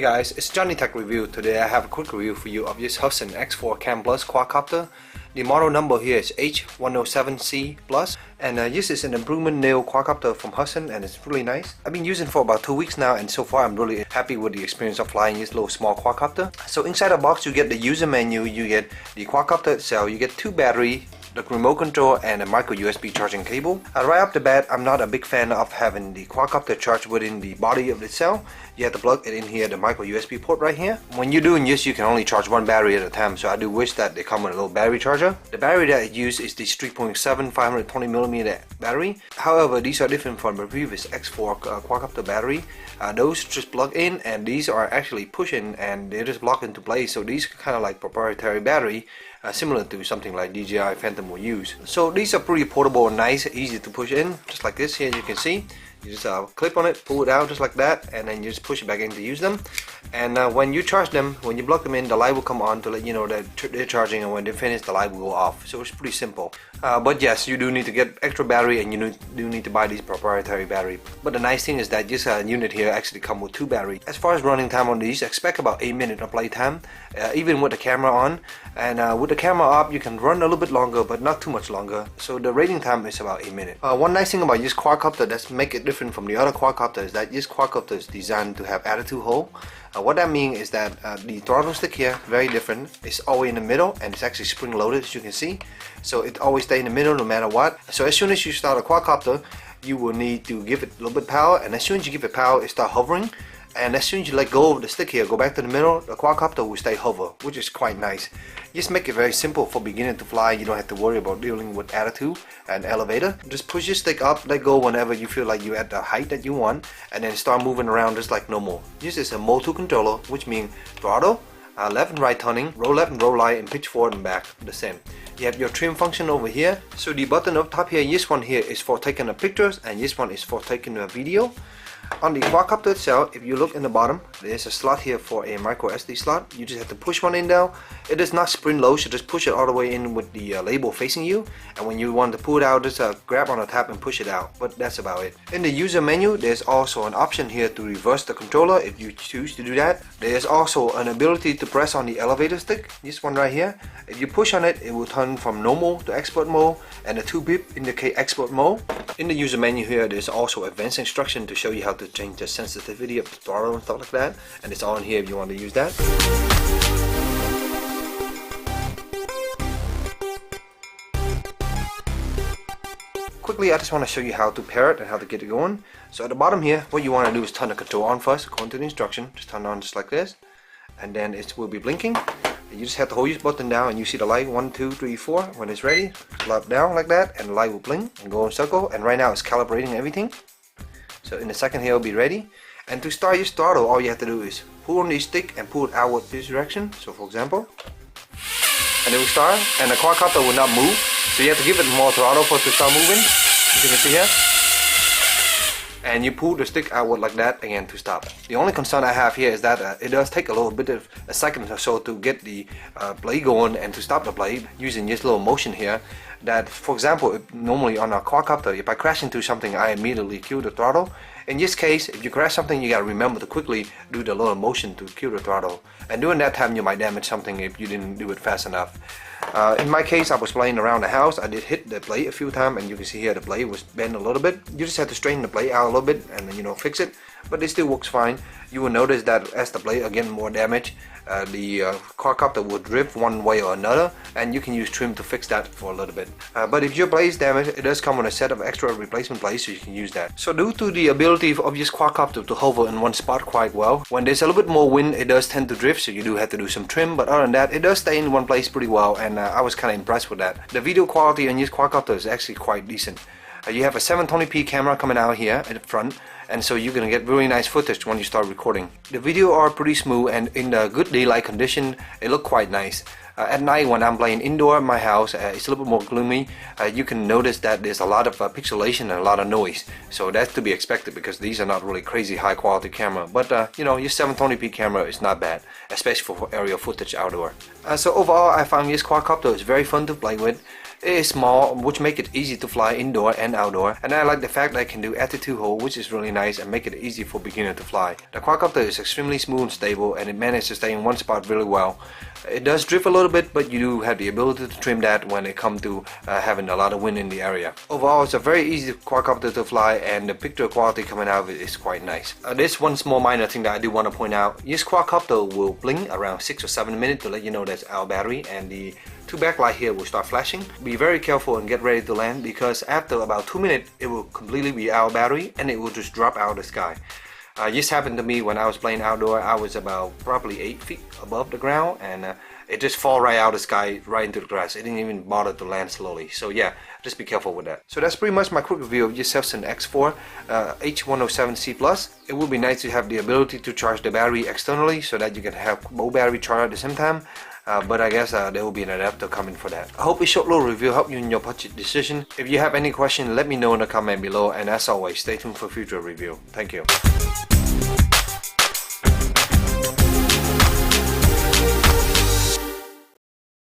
guys, it's JohnyTechReview. Today I have a quick review for you of this Hubsan X4 Cam Plus quadcopter. The model number here is H107C Plus, and this is an improvement new quadcopter from Hubsan, and it's really nice. I've been using it for about 2 weeks now, and so far I'm really happy with the experience of flying this little small quadcopter. So inside the box you get the user menu, you get the quadcopter itself, you get 2 batteries, the remote control, and a micro USB charging cable. Right off the bat, I'm not a big fan of having the quadcopter charged within the body of itself. You have to plug it in here, the micro USB port right here. When you're doing this, you can only charge one battery at a time, so I do wish that they come with a little battery charger. The battery that I use is the 3.7 520mm battery. However, these are different from the previous X4 quadcopter battery. Those just plug in, and these are actually pushing and they just lock into place. So these are kind of like proprietary battery, similar to something like DJI Phantom will use. So these are pretty portable and nice, easy to push in, just like this here. You can see you just clip on it, pull it out just like that, and then you just push it back in to use them. And when you charge them, when you plug them in, the light will come on to let you know that they're charging, and when they're finished, the light will go off. So it's pretty simple. But yes, you do need to get extra battery, and you do need to buy these proprietary battery. But the nice thing is that this unit here actually comes with 2 batteries. As far as running time on these, expect about 8 minutes of play time, even with the camera on. And with the camera up, you can run a little bit longer, but not too much longer. So the rating time is about 8 minutes. One nice thing about this quadcopter that's make it different from the other quadcopter is that this quadcopter is designed to have attitude hold. What that means is that the throttle stick here, very different. It's always in the middle, and it's actually spring loaded, as you can see. So it always stays in the middle no matter what. So as soon as you start a quadcopter, you will need to give it a little bit power, and as soon as you give it power, it starts hovering. And as soon as you let go of the stick here, go back to the middle, the quadcopter will stay hover, which is quite nice. Just make it very simple for beginner to fly. You don't have to worry about dealing with attitude and elevator. Just push your stick up, let go whenever you feel like you're at the height that you want, and then start moving around just like normal. This is a Mode 2 controller, which means throttle, left and right turning, roll left and roll right, and pitch forward and back, the same. You have your trim function over here. So the button up top here, this one here is for taking the pictures, and this one is for taking a video. On the quadcopter itself, if you look in the bottom, there's a slot here for a microSD slot. You just have to push one in down. It is not spring load, so just push it all the way in with the label facing you. And when you want to pull it out, just grab on the top and push it out. But that's about it. In the user menu, there's also an option here to reverse the controller if you choose to do that. There's also an ability to press on the elevator stick, this one right here. If you push on it, it will turn from normal to expert mode, and the 2 beep indicate expert mode. In the user menu here, there's also advanced instruction to show you how to change the sensitivity of the throttle and stuff like that, and it's all in here if you want to use that. Quickly, I just want to show you how to pair it and how to get it going. So at the bottom here, what you want to do is turn the control on first, according to the instruction. Just turn it on just like this, and then it will be blinking. You just have to hold this button down, and you see the light 1, 2, 3, 4. When it's ready, slap down like that, and the light will blink and go in circle. And right now it's calibrating everything. So in a second here, it'll be ready. And to start your throttle, all you have to do is pull on the stick and pull it outward this direction. So for example, and it will start, and the quadcopter will not move. So you have to give it more throttle for it to start moving. As you can see here. And you pull the stick outward like that again to stop. The only concern I have here is that it does take a little bit of a second or so to get the blade going and to stop the blade using this little motion here. That, for example, normally on a quadcopter, if I crash into something, I immediately kill the throttle. In this case, if you crash something, you gotta remember to quickly do the little motion to kill the throttle. And during that time, you might damage something if you didn't do it fast enough. In my case, I was playing around the house. I did hit the blade a few times, and you can see here the blade was bent a little bit. You just have to straighten the blade out a little bit and then, fix it. But it still works fine. You will notice that as the blade again more damage, the quadcopter will drift one way or another, and you can use trim to fix that for a little bit. But if your blade is damaged, it does come with a set of extra replacement blades, so you can use that. So due to the ability of this quadcopter to hover in one spot quite well, when there's a little bit more wind, it does tend to drift, so you do have to do some trim. But other than that, it does stay in one place pretty well, and I was kind of impressed with that. The video quality on this quadcopter is actually quite decent. You have a 720p camera coming out here at the front, and so you're gonna get really nice footage when you start recording. The video are pretty smooth, and in the good daylight condition, it look quite nice. At night when I'm playing indoor in my house, it's a little bit more gloomy. You can notice that there's a lot of pixelation and a lot of noise. So that's to be expected because these are not really crazy high quality camera. But your 720p camera is not bad, especially for aerial footage outdoor. So overall, I found this quadcopter is very fun to play with. It is small, which make it easy to fly indoor and outdoor, and I like the fact that I can do attitude hold, which is really nice and make it easy for beginner to fly. The quadcopter is extremely smooth and stable, and it manages to stay in one spot really well. It does drift a little bit, but you do have the ability to trim that when it comes to having a lot of wind in the area. Overall, it's a very easy quadcopter to fly, and the picture quality coming out of it is quite nice. There's one small minor thing that I do want to point out. This quadcopter will blink around 6 or 7 minutes to let you know that's our battery, and the two backlight here will start flashing. Be very careful and get ready to land, because after about 2 minutes it will completely be out of battery and it will just drop out of the sky. This happened to me when I was playing outdoor. I was about probably 8 feet above the ground, and it just fall right out of the sky right into the grass. It didn't even bother to land slowly. So yeah, just be careful with that. So that's pretty much my quick review of this Hubsan X4 H107C+. It would be nice to have the ability to charge the battery externally so that you can have both battery charged at the same time. But I guess there will be an adapter coming for that. I hope this short little review helped you in your purchase decision. If you have any question, let me know in the comment below, and as always, stay tuned for future review. Thank you.